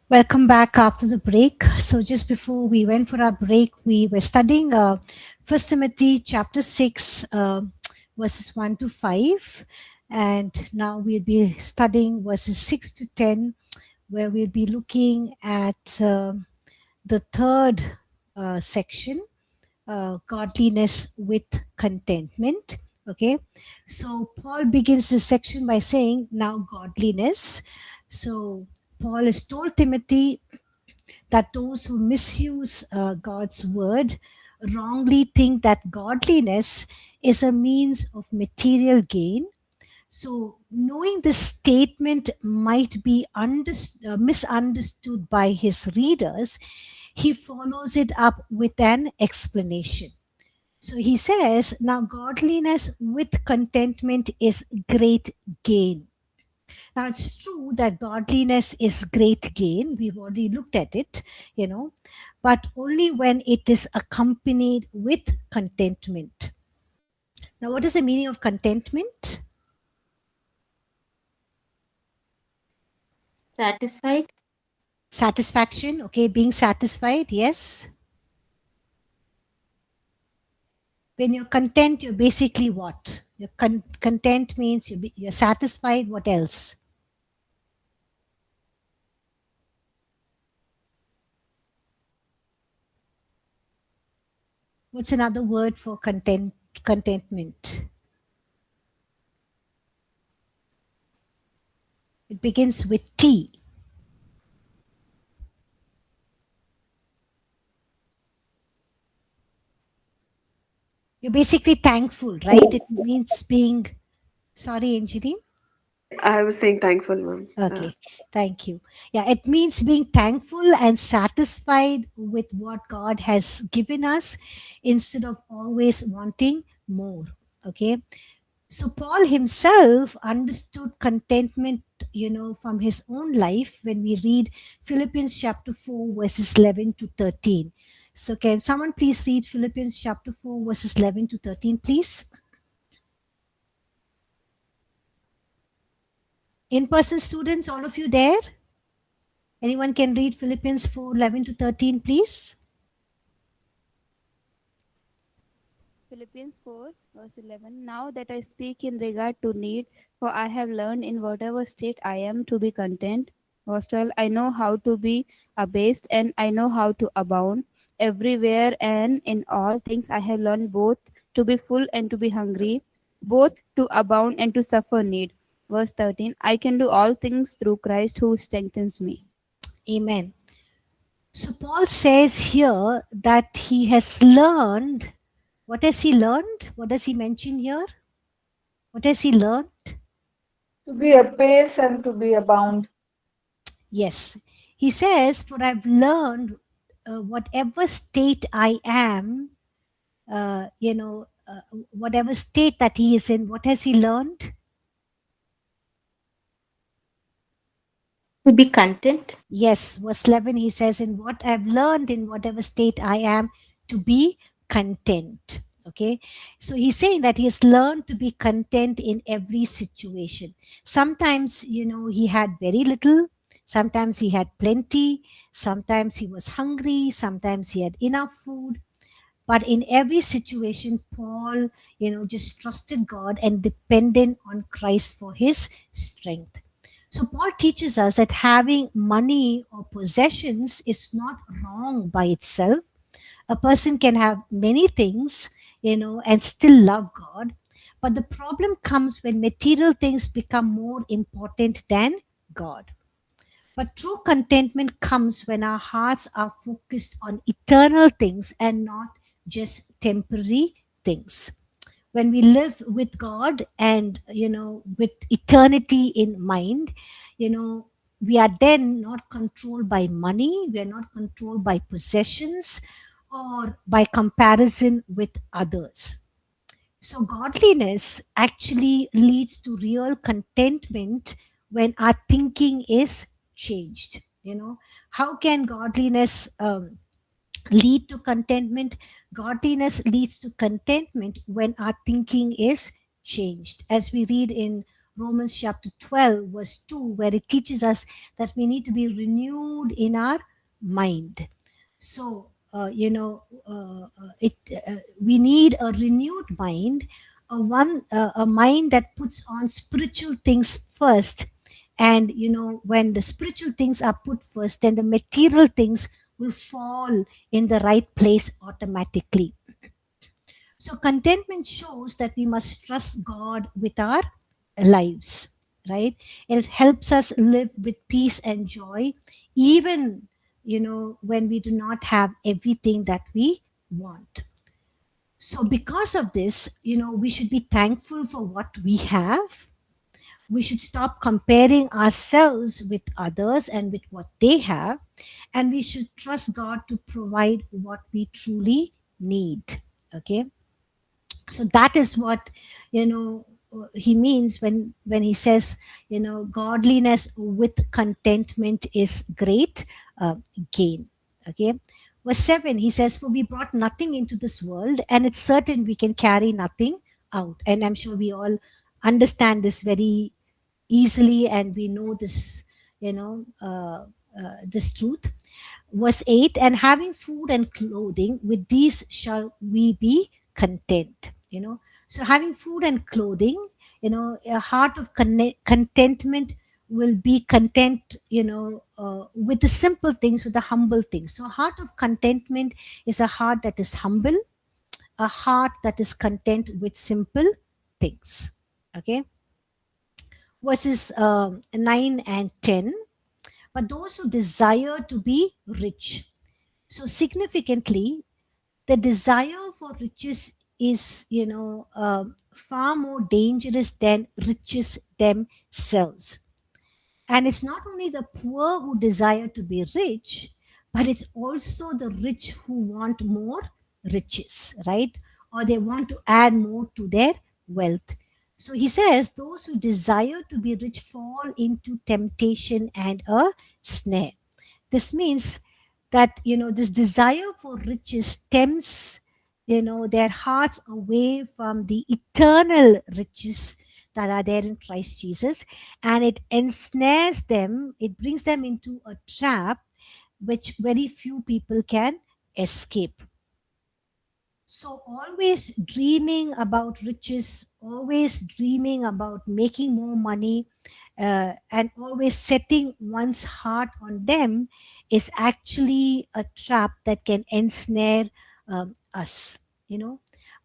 Welcome back after the break. So, just before we went for our break, we were studying 1 Timothy chapter 6, verses 1 to 5. And now we'll be studying verses 6 to 10, where we'll be looking at the third section, godliness with contentment. Okay, so Paul begins this section by saying, now godliness. So, Paul has told Timothy that those who misuse God's word wrongly think that godliness is a means of material gain. So, knowing this statement might be misunderstood by his readers, he follows it up with an explanation. So he says, now godliness with contentment is great gain. Now, it's true that godliness is great gain. We've already looked at it, but only when it is accompanied with contentment. Now, what is the meaning of contentment? Satisfied? Satisfaction, okay, being satisfied, yes. When you're content, you're basically what? You're content means you're satisfied. What else? What's another word for contentment? It begins with T. You're basically thankful, right? It means being sorry, Anjali. I was saying thankful, ma'am. Okay, thank you. Yeah, it means being thankful and satisfied with what God has given us instead of always wanting more. Okay, so Paul himself understood contentment, from his own life when we read Philippians chapter 4, verses 11 to 13. So, can someone please read Philippians chapter 4, verses 11 to 13, please? In-person students, all of you there? Anyone can read Philippians 4, 11 to 13, please? Philippians 4, verse 11. Now that I speak in regard to need, for I have learned in whatever state I am to be content. Verse 12. I know how to be abased and I know how to abound. Everywhere and in all things I have learned both to be full and to be hungry, both to abound and to suffer need. Verse 13. I can do all things through Christ who strengthens me. Amen. So Paul says here that he has learned. What has he learned? What does he mention here? What has he learned? To be apace and to be abound. Yes. He says, for I've learned whatever state I am, whatever state that he is in, what has he learned? To be content? Yes, verse 11, he says, in what I've learned in whatever state I am, to be content. Okay, so he's saying that he has learned to be content in every situation. Sometimes, he had very little, sometimes he had plenty, sometimes he was hungry, sometimes he had enough food. But in every situation, Paul, just trusted God and depended on Christ for his strength. So Paul teaches us that having money or possessions is not wrong by itself. A person can have many things, and still love God. But the problem comes when material things become more important than God. But true contentment comes when our hearts are focused on eternal things and not just temporary things. When we live with God and, with eternity in mind, we are then not controlled by money, we are not controlled by possessions or by comparison with others. So, godliness actually leads to real contentment when our thinking is changed. How can godliness lead to contentment? Godliness leads to contentment when our thinking is changed. As we read in Romans chapter 12, verse 2, where it teaches us that we need to be renewed in our mind. So, we need a renewed mind, a mind that puts on spiritual things first. And when the spiritual things are put first, then the material things will fall in the right place automatically. So contentment shows that we must trust God with our lives, right? It helps us live with peace and joy, even when we do not have everything that we want. So because of this, we should be thankful for what we have. We should stop comparing ourselves with others and with what they have, and we should trust God to provide what we truly need. Okay, so that is what he means when he says godliness with contentment is great gain. Okay, verse 7, he says, for we brought nothing into this world, and it's certain we can carry nothing out. And I'm sure we all understand this very easily, and we know this this truth. Verse 8, and having food and clothing, with these shall we be content. So having food and clothing, a heart of contentment will be content with the simple things, with the humble things. So a heart of contentment is a heart that is humble, a heart that is content with simple things. Okay, verses 9 and 10, but those who desire to be rich. So significantly, the desire for riches is far more dangerous than riches themselves. And it's not only the poor who desire to be rich, but it's also the rich who want more riches, right? Or they want to add more to their wealth. So he says, those who desire to be rich fall into temptation and a snare. This means that this desire for riches tempts their hearts away from the eternal riches that are there in Christ Jesus, and it ensnares them, it brings them into a trap which very few people can escape. So always dreaming about riches, always dreaming about making more money, and always setting one's heart on them is actually a trap that can ensnare us.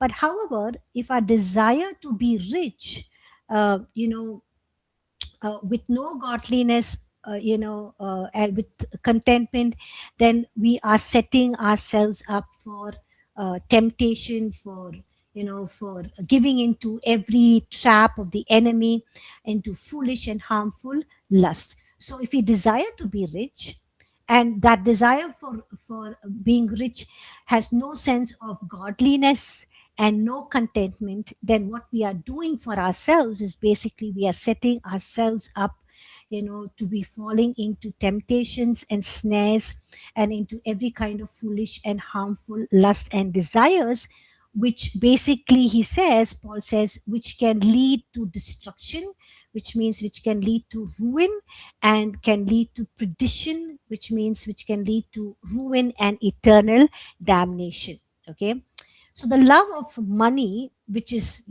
But however, if our desire to be rich, with no godliness, and with contentment, then we are setting ourselves up for temptation, for giving into every trap of the enemy, into foolish and harmful lust. So if we desire to be rich, and that desire for being rich has no sense of godliness and no contentment, then what we are doing for ourselves is basically we are setting ourselves up to be falling into temptations and snares, and into every kind of foolish and harmful lust and desires, which basically Paul says, which can lead to destruction, which means which can lead to ruin, and can lead to perdition, which means which can lead to ruin and eternal damnation. Okay, so the love of money, which is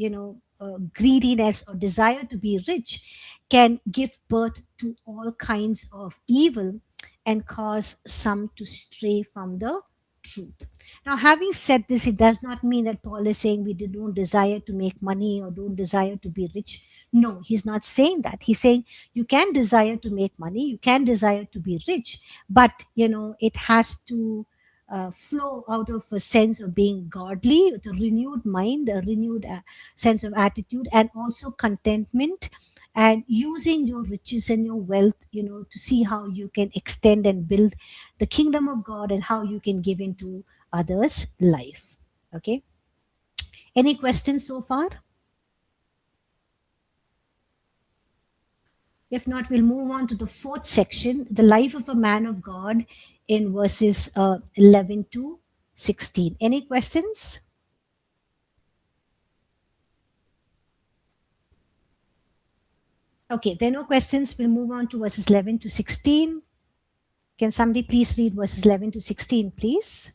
greediness or desire to be rich, can give birth to all kinds of evil and cause some to stray from the truth. Now, having said this, it does not mean that Paul is saying we don't desire to make money or don't desire to be rich. No, he's not saying that. He's saying you can desire to make money, you can desire to be rich, but it has to flow out of a sense of being godly, with a renewed mind, a renewed sense of attitude, and also contentment, and using your riches and your wealth, to see how you can extend and build the kingdom of God, and how you can give into others' life. Okay. Any questions so far? If not, we'll move on to the fourth section, the life of a man of God, in verses 11 to 16. Any questions? Okay, there are no questions. We'll move on to verses 11 to 16. Can somebody please read verses 11 to 16, please?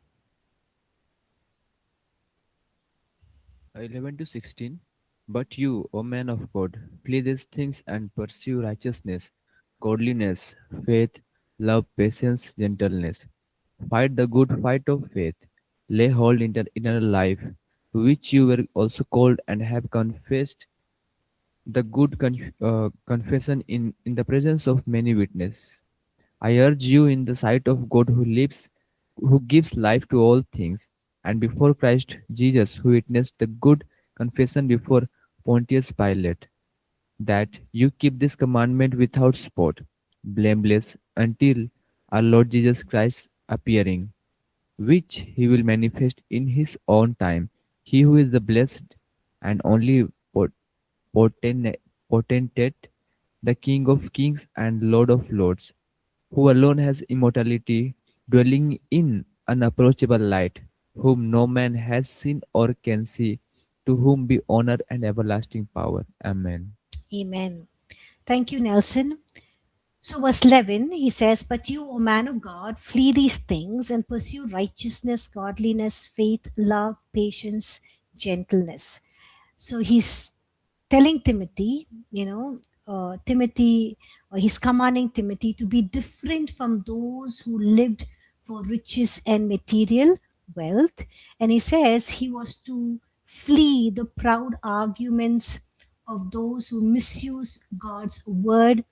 11 to 16. But you, O man of God, flee these things and pursue righteousness, godliness, faith, love, patience, gentleness. Fight the good fight of faith. Lay hold in eternal life, to which you were also called and have confessed the good confession in the presence of many witnesses. I urge you in the sight of God who lives, who gives life to all things, and before Christ Jesus, who witnessed the good confession before Pontius Pilate, that you keep this commandment without spot, blameless, until our Lord Jesus Christ appearing, which he will manifest in his own time. He who is the blessed and only potentate, the King of kings and Lord of lords, who alone has immortality, dwelling in unapproachable light, whom no man has seen or can see, to whom be honor and everlasting power. Amen. Amen. Thank you, Nelson. So, verse 11, he says, But you, O man of God, flee these things and pursue righteousness, godliness, faith, love, patience, gentleness. So, he's telling Timothy, Timothy, or he's commanding Timothy to be different from those who lived for riches and material wealth. And he says he was to flee the proud arguments of those who misuse God's word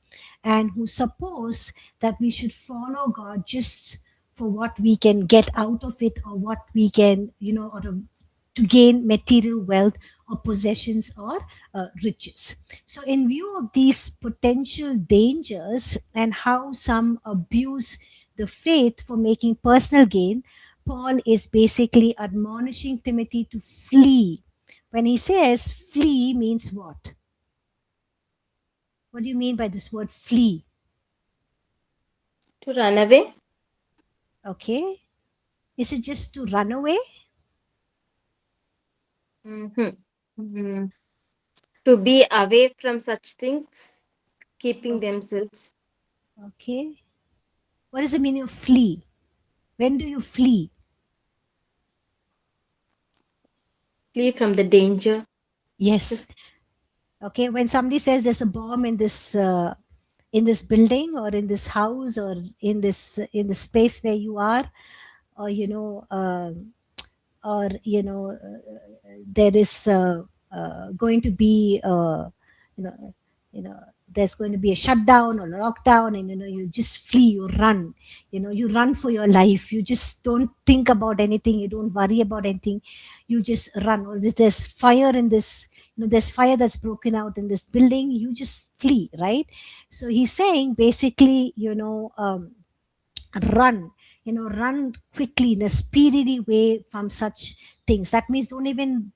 and who suppose that we should follow God just for what we can get out of it or what we can, or to gain material wealth or possessions or riches. So, in view of these potential dangers and how some abuse the faith for making personal gain, Paul is basically admonishing Timothy to flee. When he says flee means what? What do you mean by this word flee? To run away. Okay. Is it just to run away? Mm-hmm. To be away from such things, keeping themselves. Okay. What is the meaning of flee? When do you flee? Flee from the danger. Yes. Okay. When somebody says there's a bomb in this building or in this house or in the space where you are, or there is going to be you know you know there's going to be a shutdown or lockdown, and you just flee, you run, you run for your life, you just don't think about anything, you don't worry about anything, you just run. Or if there's fire in this, there's fire that's broken out in this building, you just flee, right? So he's saying basically, run, run quickly in a speedy way from such things. That means don't even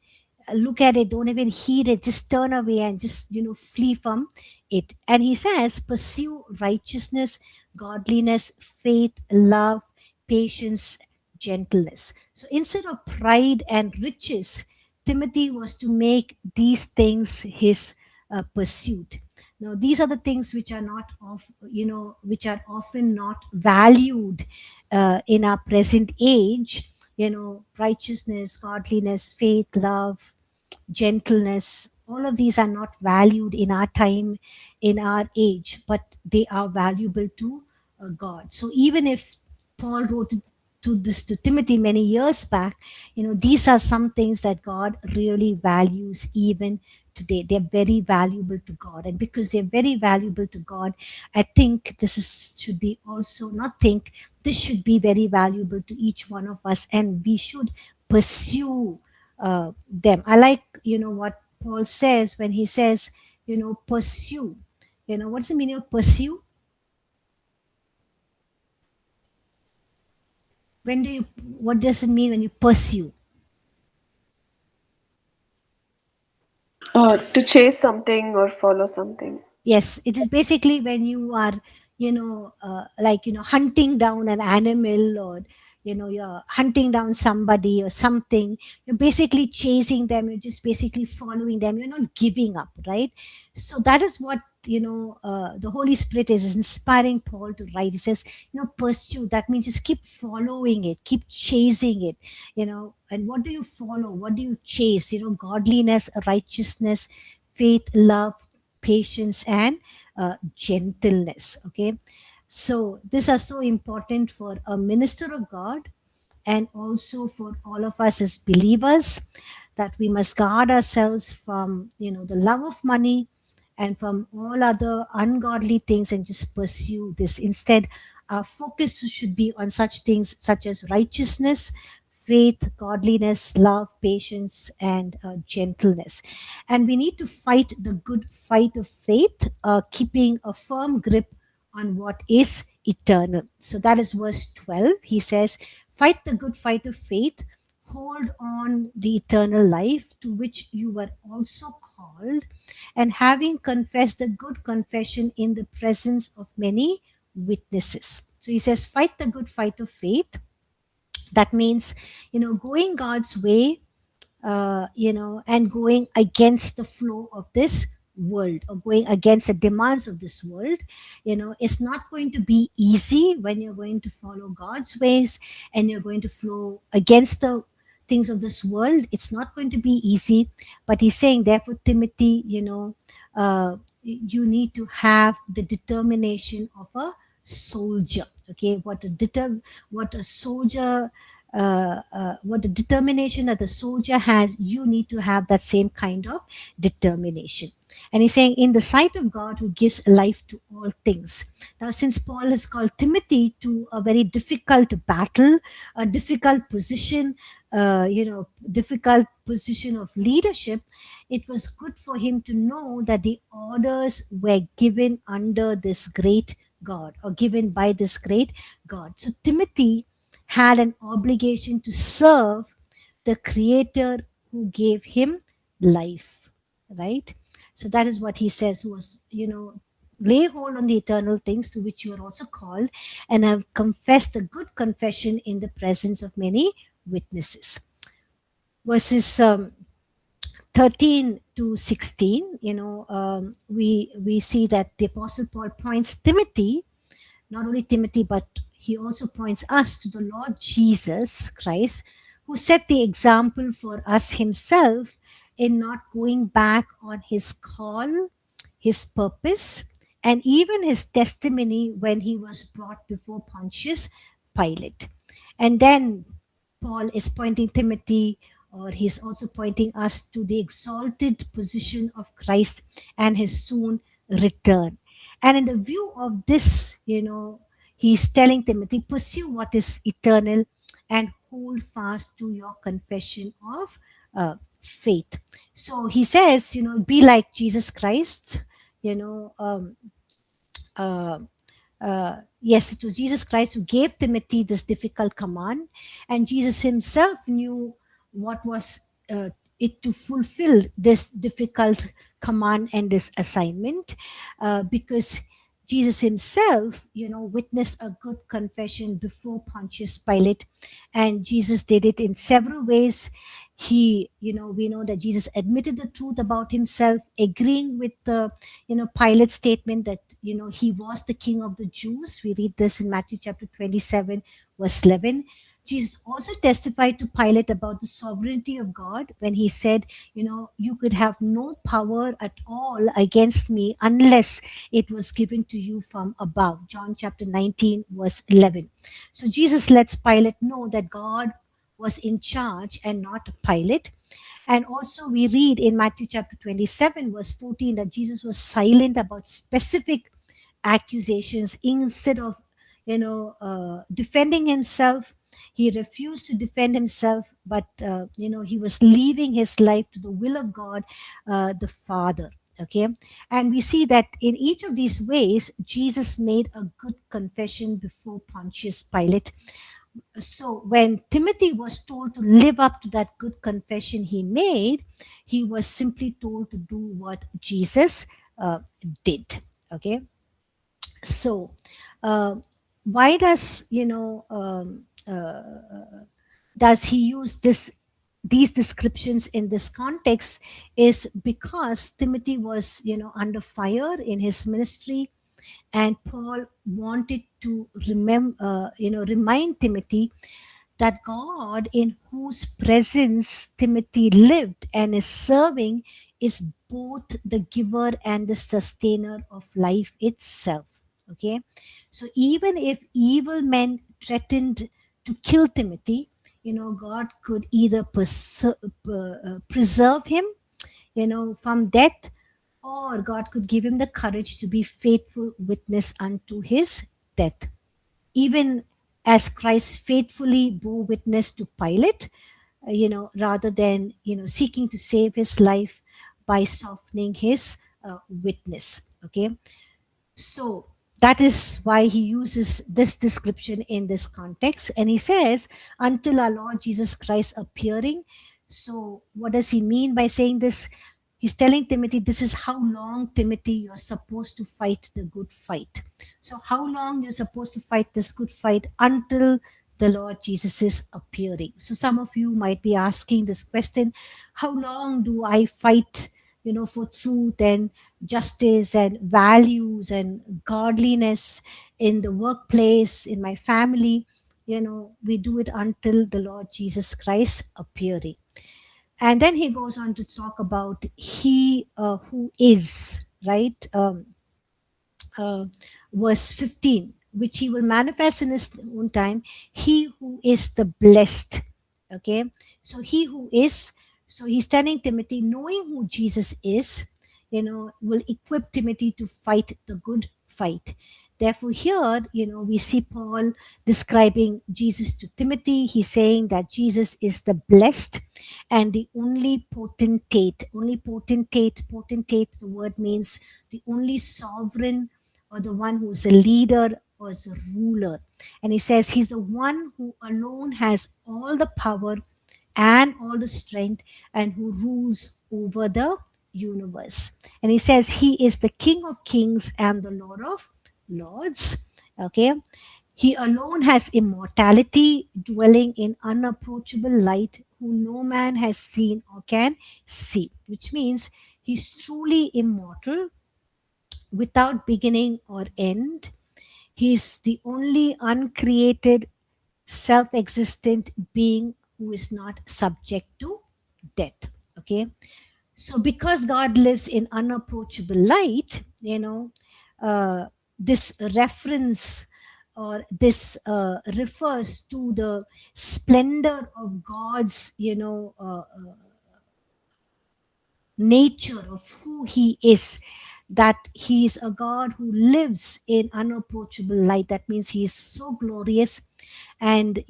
look at it, don't even heed it, just turn away and just flee from it. And he says pursue righteousness, godliness, faith, love, patience, gentleness. So instead of pride and riches, Timothy was to make these things his pursuit. Now, these are the things which are not which are often not valued in our present age. Righteousness, godliness, faith, love, gentleness. All of these are not valued in our time, in our age, but they are valuable to God. So even if Paul wrote this to Timothy many years back, these are some things that God really values even today. They're very valuable to God, and because they're very valuable to God, I think should be also not think this should be very valuable to each one of us, and we should pursue them. I like what Paul says when he says pursue. What's the meaning of pursue? What does it mean when you pursue? To chase something or follow something. Yes, it is basically when you are hunting down an animal, or you're hunting down somebody or something. You're basically chasing them, you're just basically following them, you're not giving up, right? So that is what the Holy Spirit is inspiring Paul to write. He says, pursue. That means just keep following it, keep chasing it. And what do you follow? What do you chase? Godliness, righteousness, faith, love, patience, and gentleness. Okay, so these are so important for a minister of God, and also for all of us as believers, that we must guard ourselves from the love of money and from all other ungodly things, and just pursue this. Instead, our focus should be on such things such as righteousness, faith, godliness, love, patience, and gentleness. And we need to fight the good fight of faith, keeping a firm grip on what is eternal. So that is verse 12. He says, fight the good fight of faith, hold on the eternal life to which you were also called, and having confessed the good confession in the presence of many witnesses. So he says, fight the good fight of faith. That means, going God's way, and going against the flow of this world, or going against the demands of this world. It's not going to be easy when you're going to follow God's ways and you're going to flow against the things of this world. It's not going to be easy, but he's saying, therefore, Timothy, you need to have the determination of a soldier. Okay, what a soldier what the determination that the soldier has, you need to have that same kind of determination. And he's saying, in the sight of God who gives life to all things. Now, since Paul has called Timothy to a very difficult battle, a difficult position, difficult position of leadership, it was good for him to know that the orders were given under this great God, or given by this great God. So Timothy had an obligation to serve the Creator who gave him life, right? So that is what he says, who was, lay hold on the eternal things to which you are also called, and have confessed a good confession in the presence of many witnesses. Verses 13 to 16, we see that the Apostle Paul points Timothy, not only Timothy, but he also points us to the Lord Jesus Christ, who set the example for us himself in not going back on his call, his purpose, and even his testimony when he was brought before Pontius Pilate. And then Paul is pointing Timothy, or he's also pointing us to the exalted position of Christ and his soon return. And in the view of this, he's telling Timothy, pursue what is eternal and hold fast to your confession of faith. So he says, be like Jesus Christ, yes, it was Jesus Christ who gave Timothy this difficult command, and Jesus himself knew what was it to fulfill this difficult command and this assignment, because Jesus himself, witnessed a good confession before Pontius Pilate, and Jesus did it in several ways. We know that Jesus admitted the truth about himself, agreeing with the, Pilate's statement that, he was the king of the Jews. We read this in Matthew chapter 27, verse 11. Jesus also testified to Pilate about the sovereignty of God when he said, you could have no power at all against me unless it was given to you from above. John chapter 19, verse 11. So Jesus lets Pilate know that God was in charge and not Pilate. And also we read in Matthew chapter 27, verse 14, that Jesus was silent about specific accusations. Instead of, defending himself, he refused to defend himself, but he was leaving his life to the will of God, the Father. Okay, and we see that in each of these ways, Jesus made a good confession before Pontius Pilate. So when Timothy was told to live up to that good confession he made, he was simply told to do what Jesus did. Okay, so why does he use this these descriptions in this context is because Timothy was, under fire in his ministry, and Paul wanted to remind Timothy that God, in whose presence Timothy lived and is serving, is both the giver and the sustainer of life itself. Okay, so even if evil men threatened to kill Timothy, God could either preserve him, from death, or God could give him the courage to be faithful witness unto his death. Even as Christ faithfully bore witness to Pilate, rather than, seeking to save his life by softening his witness. Okay. So that is why he uses this description in this context. And he says, until our Lord Jesus Christ appearing. So what does he mean by saying this? He's telling Timothy, this is how long, Timothy, you're supposed to fight the good fight. So how long you're supposed to fight this good fight? Until the Lord Jesus is appearing. So some of you might be asking this question, how long do I fight, for truth and justice and values and godliness in the workplace, in my family? We do it until the Lord Jesus Christ appearing. And then he goes on to talk about he who is, right? Verse 15, which he will manifest in his own time, he who is the blessed. Okay, so he who is, so he's telling Timothy, knowing who Jesus is, will equip Timothy to fight the good fight. Therefore, here, we see Paul describing Jesus to Timothy. He's saying that Jesus is the blessed and the only potentate. Potentate, the word means the only sovereign, or the one who's a leader or is a ruler. And he says he's the one who alone has all the power and all the strength, and who rules over the universe. And he says he is the King of kings and the Lord of lords. Okay, he alone has immortality, dwelling in unapproachable light, who no man has seen or can see, which means he's truly immortal, without beginning or end. He's the only uncreated, self existent being who is not subject to death. Okay, so because God lives in unapproachable light, this reference, or this refers to the splendor of God's, nature of who he is, that he is a God who lives in unapproachable light. That means he is so glorious. And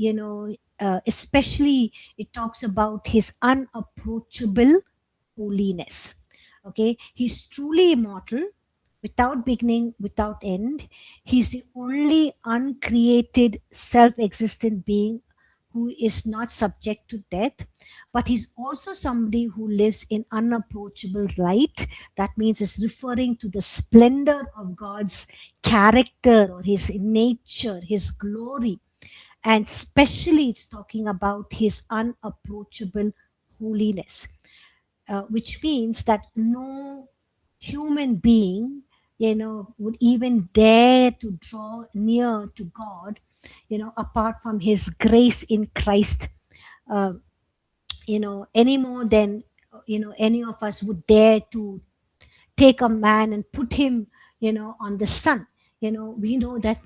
especially it talks about his unapproachable holiness. Okay, he's truly immortal, without beginning, without end. He's the only uncreated, self-existent being who is not subject to death, but he's also somebody who lives in unapproachable light. That means it's referring to the splendor of God's character, or his nature, his glory. And especially it's talking about his unapproachable holiness, which means that no human being, would even dare to draw near to God, apart from his grace in Christ, any more than, any of us would dare to take a man and put him, on the sun. We know that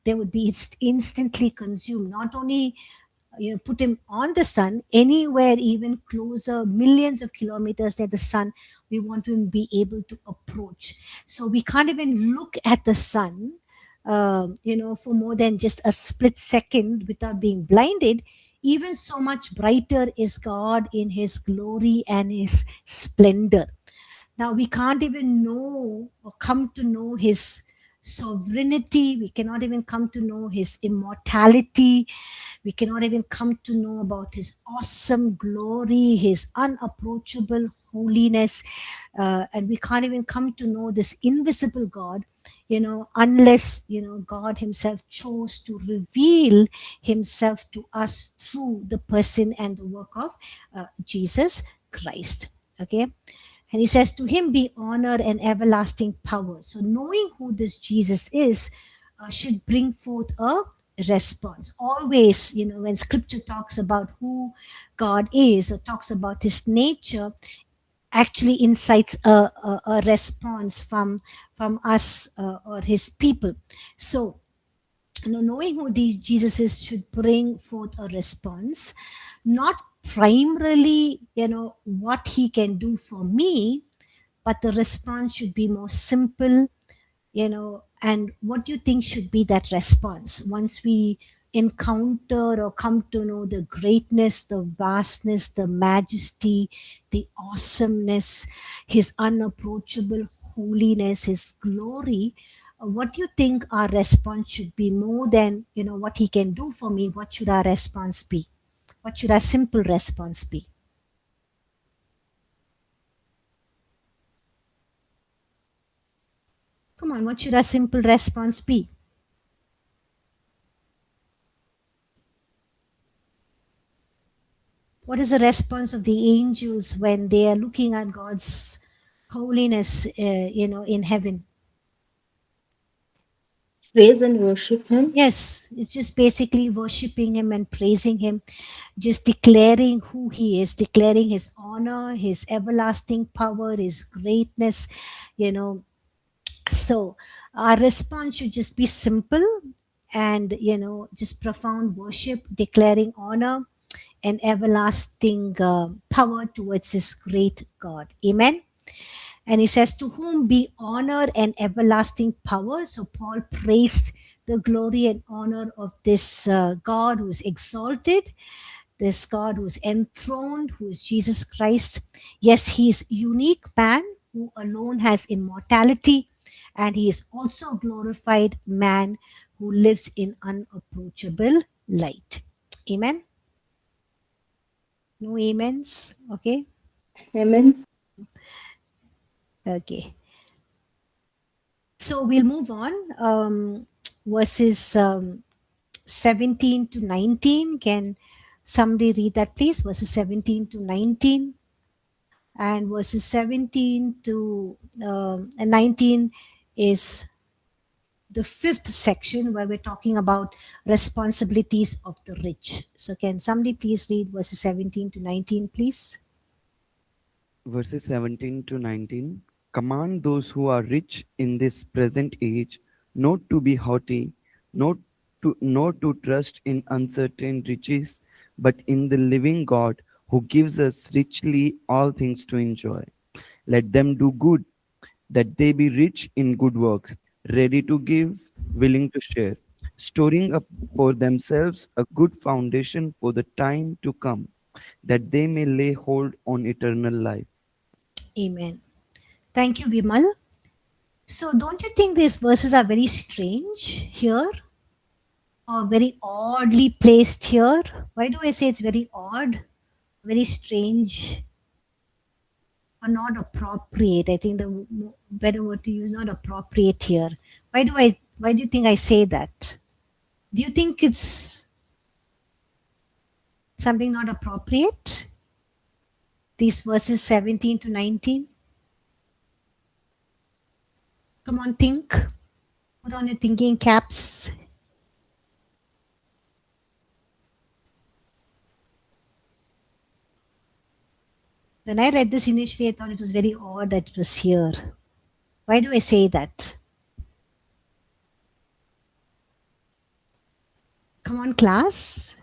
they would be instantly consumed. Not only, put him on the sun, anywhere even closer, millions of kilometers near the sun, we want to be able to approach. So we can't even look at the sun, for more than just a split second without being blinded. Even so much brighter is God in his glory and his splendor. Now we can't even know or come to know his sovereignty. We cannot even come to know his immortality. We cannot even come to know about his awesome glory, his unapproachable holiness. And we can't even come to know this invisible God, unless God himself chose to reveal himself to us through the person and the work of Jesus Christ. Okay. And he says, to him be honor and everlasting power. So knowing who this Jesus is should bring forth a response. Always, when scripture talks about who God is or talks about his nature, actually incites a response from us or his people. So knowing who Jesus is should bring forth a response, not primarily what he can do for me, but the response should be more simple. And what do you think should be that response once we encounter or come to know the greatness, the vastness, the majesty, the awesomeness, his unapproachable holiness, his glory? What do you think our response should be? More than what he can do for me, what should our response be? What should our simple response be? Come on, what should our simple response be? What is the response of the angels when they are looking at God's holiness, in heaven? Praise and worship him. Yes, it's just basically worshiping him and praising him, just declaring who he is, declaring his honor, his everlasting power, his greatness. So our response should just be simple and just profound worship, declaring honor and everlasting power towards this great God. Amen. And he says, to whom be honor and everlasting power. So Paul praised the glory and honor of this God who is exalted, this God who is enthroned, who is Jesus Christ. Yes, he is unique man who alone has immortality, and he is also glorified man who lives in unapproachable light. Amen. No amens. Okay. Amen. Okay. So we'll move on. Verses 17 to 19. Can somebody read that, please? Verses 17 to 19. And verses 17 to 19 is the fifth section where we're talking about responsibilities of the rich. So can somebody please read verses 17 to 19, please? Verses 17 to 19. Command those who are rich in this present age not to be haughty, not to trust in uncertain riches, but in the living God who gives us richly all things to enjoy. Let them do good, that they be rich in good works, ready to give, willing to share, storing up for themselves a good foundation for the time to come, that they may lay hold on eternal life. Amen. Thank you, Vimal. So don't you think these verses are very strange here? Or very oddly placed here? Why do I say it's very odd? Very strange? Or not appropriate? I think the better word to use, not appropriate here. Why do you think I say that? Do you think it's something not appropriate? These verses 17 to 19? Come on, think. Put on your thinking caps. When I read this initially, I thought it was very odd that it was here. Why do I say that? Come on, class.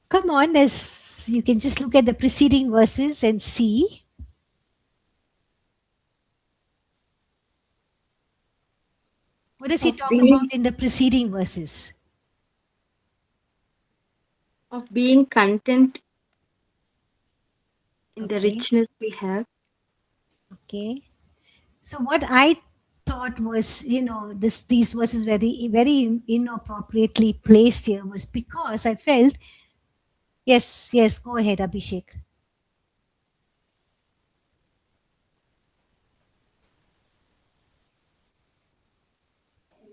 Come on, you can just look at the preceding verses and see. What does he talk about in the preceding verses? Of being content in the Okay. richness we have. Okay. So what I thought thought was, these verses very inappropriately placed here was because I felt, yes, go ahead, Abhishek.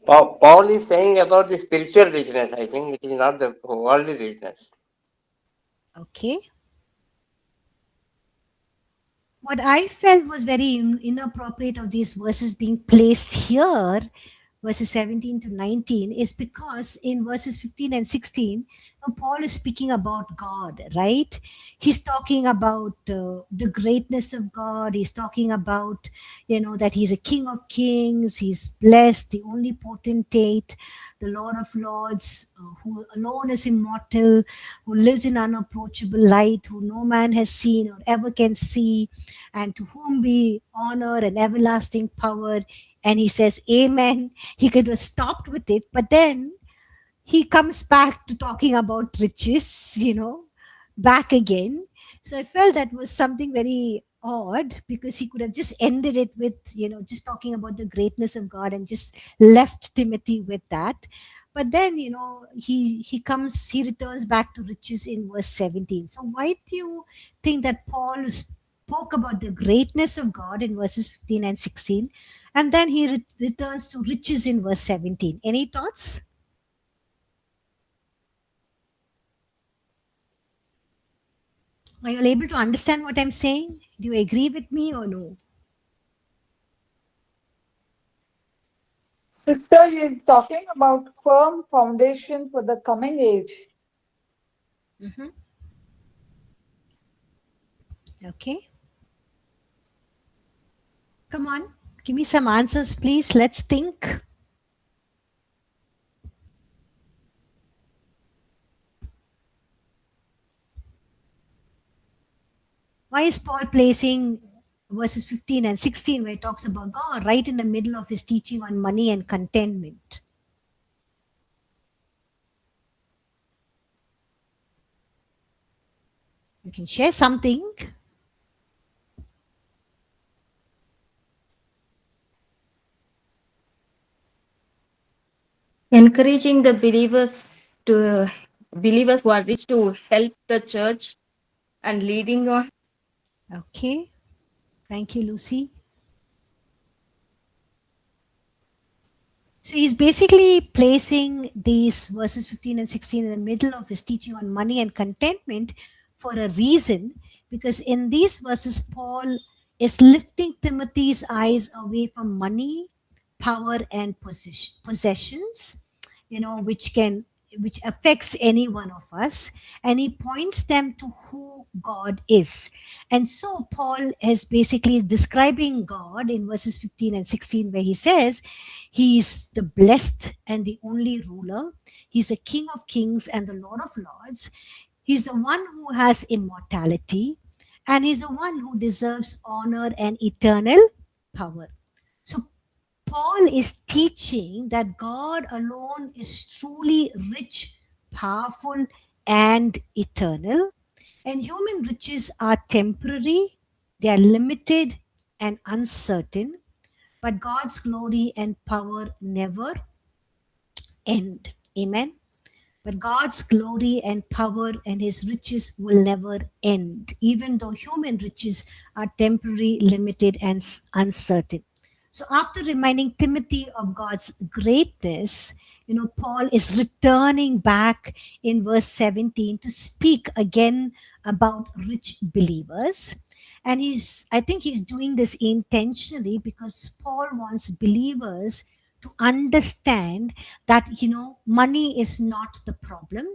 Paul is saying about the spiritual richness. I think it is not the worldly richness. Okay. What I felt was very inappropriate of these verses being placed here, verses 17 to 19, is because in verses 15 and 16, Paul is speaking about God, right? He's talking about the greatness of God. He's talking about, that he's a king of kings. He's blessed, the only potentate, the Lord of lords, who alone is immortal, who lives in unapproachable light, who no man has seen or ever can see, and to whom be honor and everlasting power. And he says, Amen. He could have stopped with it, but then he comes back to talking about riches, back again. So I felt that was something very odd, because he could have just ended it with, just talking about the greatness of God and just left Timothy with that. But then, he returns back to riches in verse 17. So why do you think that Paul spoke about the greatness of God in verses 15 and 16, and then he returns to riches in verse 17? Any thoughts? Are you able to understand what I'm saying? Do you agree with me or no? Sister, he is talking about firm foundation for the coming age. Mm-hmm. Okay. Come on, give me some answers, please. Let's think. Why is Paul placing verses 15 and 16, where he talks about God, right in the middle of his teaching on money and contentment? You can share something. Encouraging the believers who are rich to help the church and leading on. Okay. Thank you, Lucy. So he's basically placing these verses 15 and 16 in the middle of his teaching on money and contentment for a reason, because in these verses, Paul is lifting Timothy's eyes away from money, power, and possessions, which affects any one of us, and he points them to who God is. And so Paul is basically describing God in verses 15 and 16, where he says he is the blessed and the only ruler. He's the King of kings and the Lord of lords. He's the one who has immortality, and he's the one who deserves honor and eternal power. So Paul is teaching that God alone is truly rich, powerful, and eternal. And human riches are temporary, they are limited and uncertain, but God's glory and power never end. Amen. But God's glory and power and his riches will never end, even though human riches are temporary, limited, and uncertain. So, after reminding Timothy of God's greatness, Paul is returning back in verse 17 to speak again about rich believers. And I think he's doing this intentionally, because Paul wants believers to understand that, money is not the problem,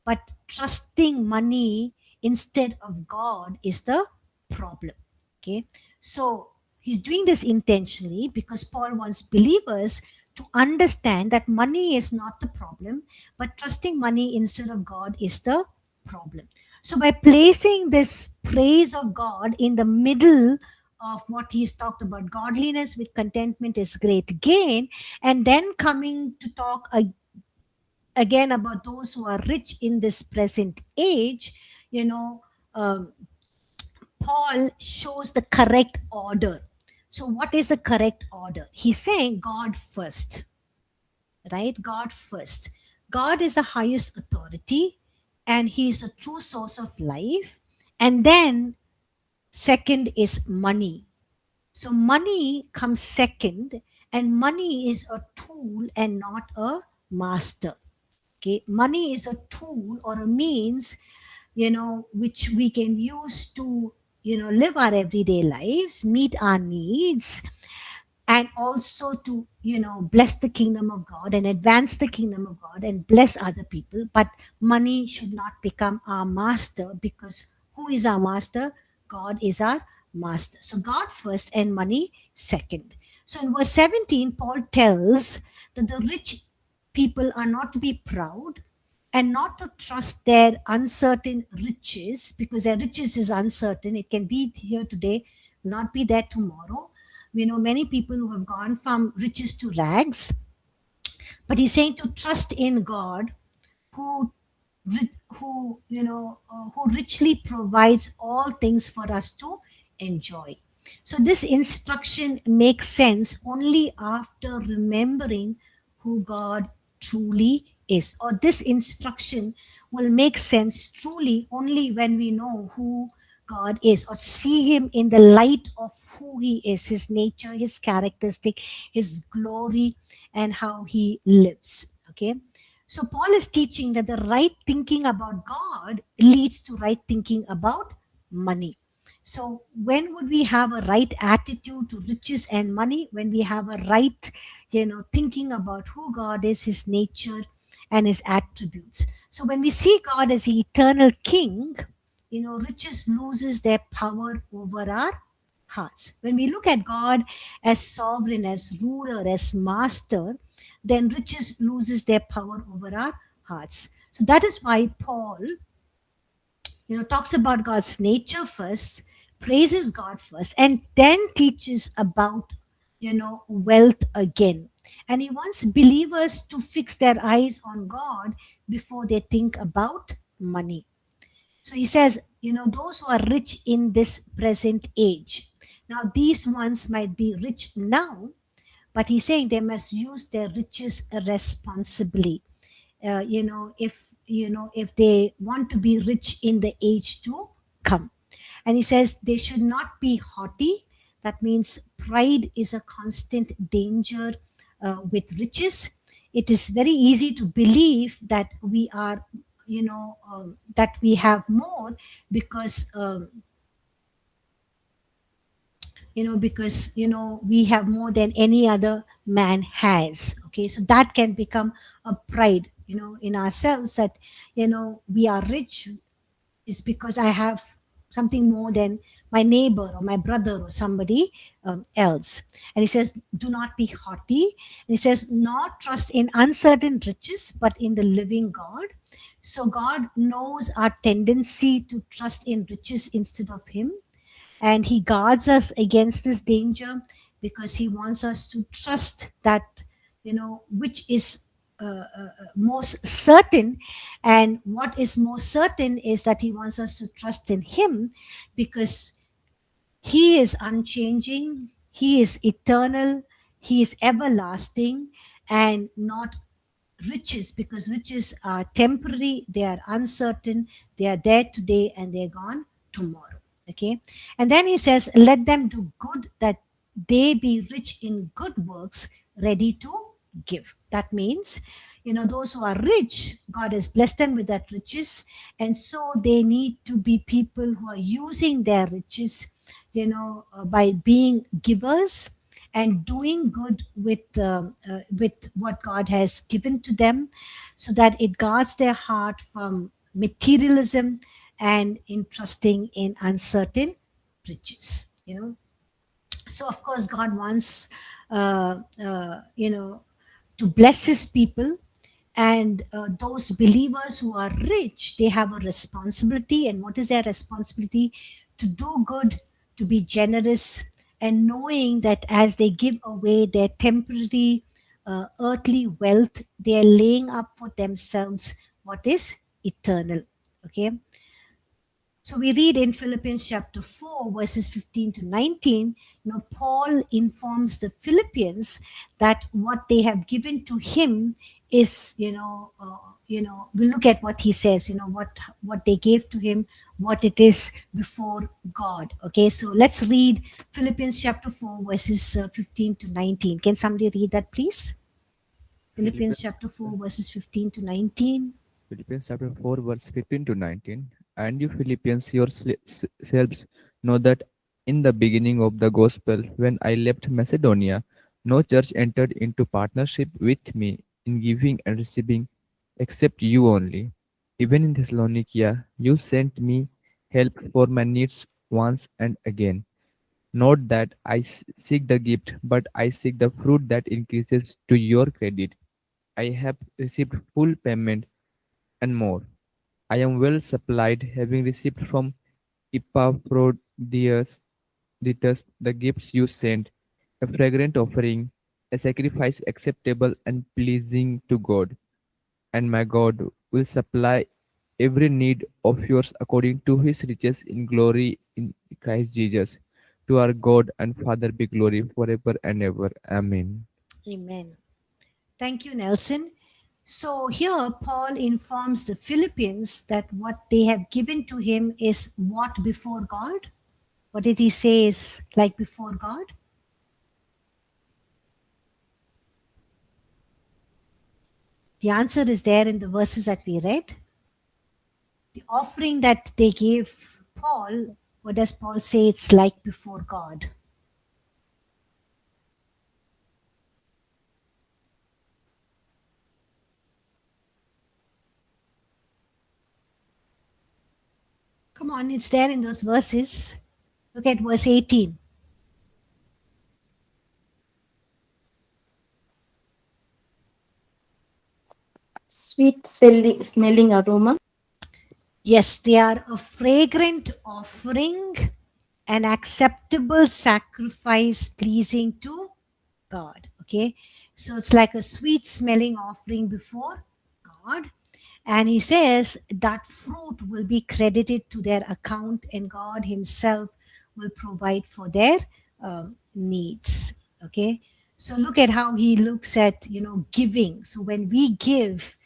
but trusting money instead of God is the problem. Okay. So he's doing this intentionally because Paul wants believers to understand that money is not the problem, but trusting money instead of God is the problem. So by placing this praise of God in the middle of what he's talked about, godliness with contentment is great gain, and then coming to talk again about those who are rich in this present age, um, Paul shows the correct order. So what is the correct order? He's saying God first, right? God first. God is the highest authority and he is the true source of life. And then second is money. So money comes second, and money is a tool and not a master. Okay, money is a tool or a means, which we can use to, live our everyday lives, meet our needs, and also to, bless the kingdom of God and advance the kingdom of God and bless other people. But money should not become our master, because who is our master? God is our master. So God first and money second. So in verse 17, Paul tells that the rich people are not to be proud and not to trust their uncertain riches, because their riches is uncertain. It can be here today, not be there tomorrow. We know many people who have gone from riches to rags, but he's saying to trust in God, who who richly provides all things for us to enjoy. So this instruction makes sense only after remembering who God truly is, or this instruction will make sense truly only when we know who God is, or see him in the light of who he is, his nature, his characteristic, his glory, and how he lives. Okay. So Paul is teaching that the right thinking about God leads to right thinking about money. So when would we have a right attitude to riches and money? When we have a right, thinking about who God is, his nature and his attributes. So when we see God as the eternal king, riches loses their power over our hearts. When we look at God as sovereign, as ruler, as master, then riches loses their power over our hearts. So that is why Paul, talks about God's nature first, praises God first, and then teaches about, wealth again. And he wants believers to fix their eyes on God before they think about money. So he says, those who are rich in this present age. Now, these ones might be rich now, but he's saying they must use their riches responsibly. If they want to be rich in the age to come. And he says they should not be haughty. That means pride is a constant danger with riches. It is very easy to believe that we are, that we have more because we have more than any other man has. Okay, so that can become a pride, in ourselves, that we are rich is because I have something more than my neighbor or my brother or somebody else. And he says, do not be haughty. And he says, not trust in uncertain riches, but in the living God. So God knows our tendency to trust in riches instead of him, and he guards us against this danger because he wants us to trust that, which is most certain. And what is most certain is that he wants us to trust in him, because he is unchanging, he is eternal, he is everlasting, and not riches, because riches are temporary, they are uncertain, they are there today and they're gone tomorrow. Okay. And then he says, let them do good, that they be rich in good works, ready to give. That means, those who are rich, God has blessed them with that riches, and so they need to be people who are using their riches, by being givers and doing good with what God has given to them, so that it guards their heart from materialism and in trusting in uncertain riches. So of course God wants to bless his people, and those believers who are rich, they have a responsibility. And what is their responsibility? To do good, to be generous, and knowing that as they give away their temporary earthly wealth, they are laying up for themselves what is eternal. Okay. So we read in Philippians chapter 4, verses 15 to 19, Paul informs the Philippians that what they have given to him is, we look at what he says, what they gave to him, what it is before God. Okay, so let's read Philippians chapter 4, verses 15 to 19. Can somebody read that, please? Philippians chapter 4, verses 15 to 19. Philippians chapter 4, verse 15 to 19. And you Philippians yourselves know that in the beginning of the gospel, when I left Macedonia, no church entered into partnership with me in giving and receiving except you only. Even in Thessalonica, you sent me help for my needs once and again. Not that I seek the gift, but I seek the fruit that increases to your credit. I have received full payment and more. I am well supplied, having received from Epaphroditus the gifts you sent, a fragrant offering, a sacrifice acceptable and pleasing to God. And my God will supply every need of yours according to his riches in glory in Christ Jesus. To our God and Father be glory forever and ever. Amen. Amen. Thank you, Nelson. So here, Paul informs the Philippians that what they have given to him is what before God? What did he say is like before God? The answer is there in the verses that we read. The offering that they gave Paul, what does Paul say it's like before God? Come on, it's there in those verses. Look at verse 18. Sweet smelling aroma. Yes, they are a fragrant offering, an acceptable sacrifice pleasing to God. Okay, so it's like a sweet smelling offering before God. And he says that fruit will be credited to their account, and God Himself will provide for their needs. Okay, so look at how he looks at giving. So when we give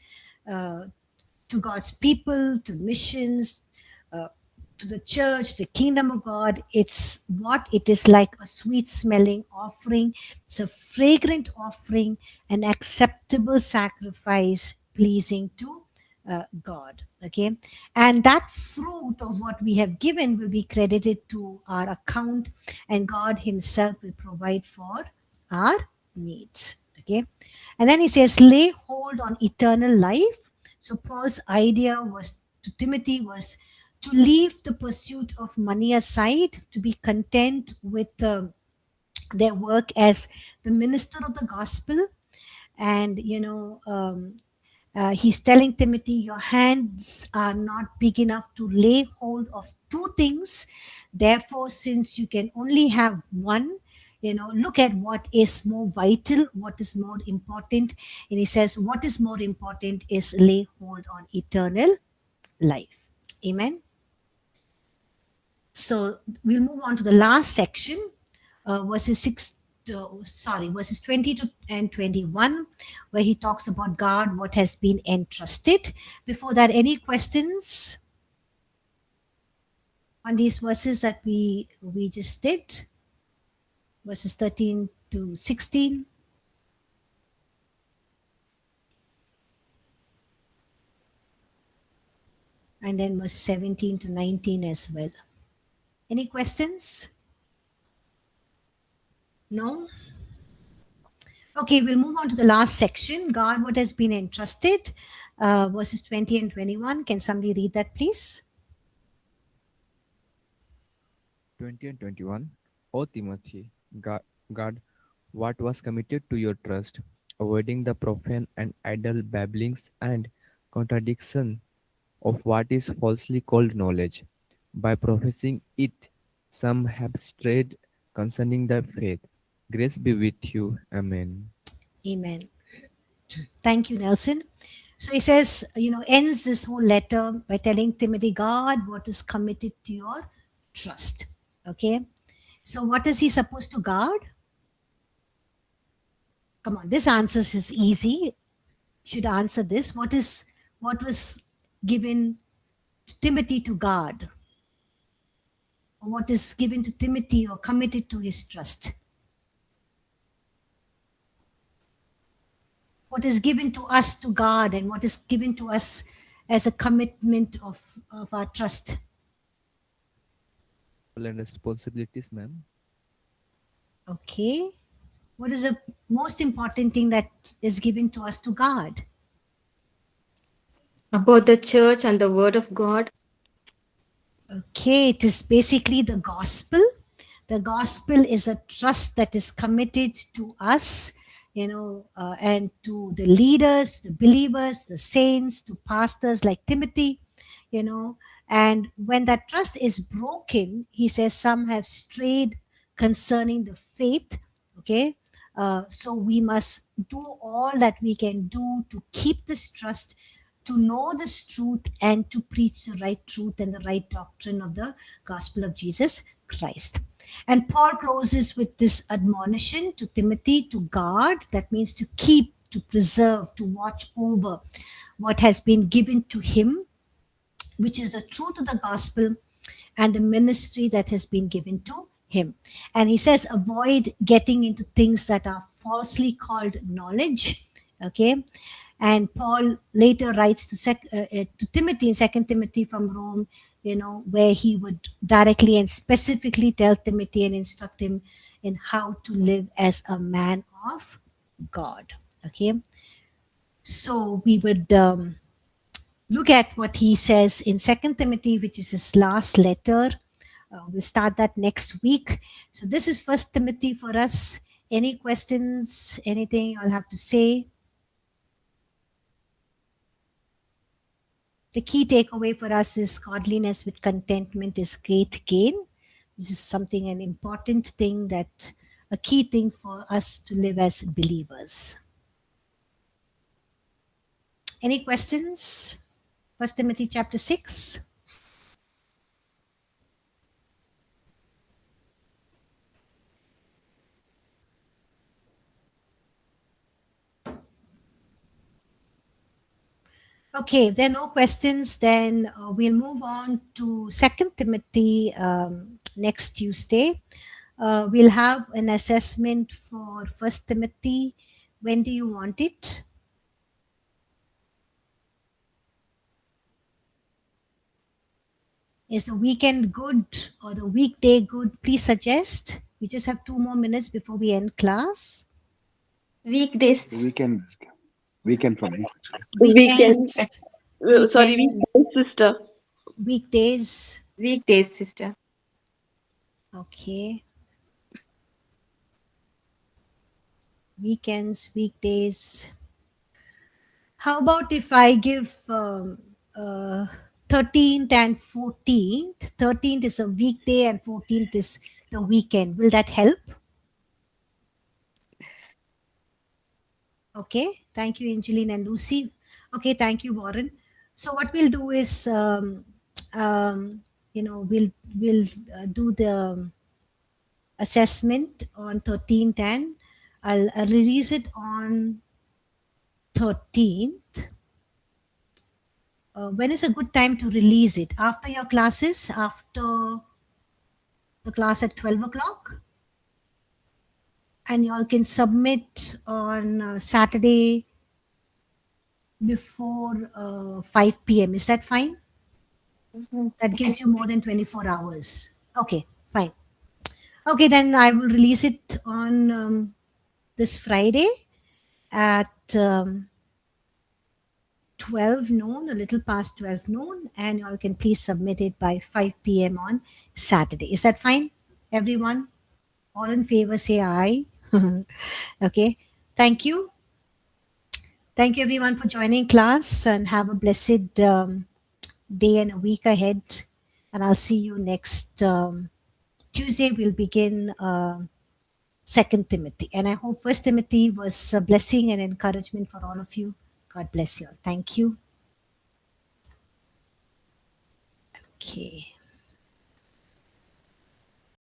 to God's people, to missions, to the church, the kingdom of God, it's what it is like a sweet smelling offering. It's a fragrant offering, an acceptable sacrifice pleasing to God. Okay, and that fruit of what we have given will be credited to our account, and God Himself will provide for our needs. Okay, and then he says, lay hold on eternal life. So Paul's idea was to Timothy was to leave the pursuit of money aside, to be content with their work as the minister of the gospel. And he's telling Timothy, your hands are not big enough to lay hold of two things. Therefore, since you can only have one, look at what is more vital, what is more important. And he says, what is more important is lay hold on eternal life. Amen. So we'll move on to the last section, verses 20 and 21, where he talks about God, what has been entrusted. Before that, any questions on these verses that we just did? Verses 13 to 16. And then verse 17 to 19 as well. Any questions? No? Okay, we'll move on to the last section. God, what has been entrusted, verses 20 and 21. Can somebody read that, please? 20 and 21. O Timothy, guard what was committed to your trust, avoiding the profane and idle babblings and contradiction of what is falsely called knowledge. By professing it, some have strayed concerning the faith. Grace be with you. Amen. Amen. Thank you, Nelson. So he says, ends this whole letter by telling Timothy, God, what is committed to your trust. Okay. So what is he supposed to guard? Come on, this answer is easy. Should answer this. What was given to Timothy to guard? Or what is given to Timothy or committed to his trust? What is given to us to guard and what is given to us as a commitment of our trust? And responsibilities, ma'am. Okay. What is the most important thing that is given to us to guard? About the church and the word of God. Okay, it is basically the gospel. The gospel is a trust that is committed to us, and to the leaders, the believers, the saints, to pastors like Timothy, and when that trust is broken, he says some have strayed concerning the faith. Okay. So we must do all that we can do to keep this trust, to know this truth, and to preach the right truth and the right doctrine of the gospel of Jesus Christ. And Paul closes with this admonition to Timothy to guard, that means to keep, to preserve, to watch over what has been given to him, which is the truth of the gospel and the ministry that has been given to him. And he says, avoid getting into things that are falsely called knowledge. Okay. And Paul later writes to Timothy in 2 Timothy from Rome, where he would directly and specifically tell Timothy and instruct him in how to live as a man of God. Okay. So we would look at what he says in 2 Timothy, which is his last letter. We'll start that next week. So this is 1 Timothy for us. Any questions? Anything I'll have to say? The key takeaway for us is godliness with contentment is great gain. This is something, an important thing, that a key thing for us to live as believers. Any questions? 1 Timothy chapter 6. Okay, if there are no questions, then we'll move on to 2 Timothy next Tuesday. We'll have an assessment for 1 Timothy. When do you want it? Is the weekend good or the weekday good? Please suggest. We just have 2 more minutes before we end class. Weekdays. Weekend for me. Weekends. Sorry, Weekends. weekdays, sister. Weekdays. Weekdays, sister. Okay. Weekends, weekdays. How about if I give 13th and 14th? 13th is a weekday and 14th is the weekend. Will that help? Okay. Thank you, Angeline and Lucy. Okay. Thank you, Warren. So what we'll do is, we'll do the assessment on 13th and I'll release it on 13th. When is a good time to release it? After your classes? After the class at 12 o'clock? And you all can submit on Saturday before 5 p.m. Is that fine? That gives you more than 24 hours. Okay, fine. Okay, then I will release it on this Friday at 12 noon, a little past 12 noon, and you all can please submit it by 5 p.m. on Saturday. Is that fine, everyone? All in favor, say aye. Okay, thank you. Thank you, everyone, for joining class, and have a blessed day and a week ahead. And I'll see you next Tuesday. We'll begin 2 Timothy. And I hope 1 Timothy was a blessing and encouragement for all of you. God bless you all. Thank you. Okay.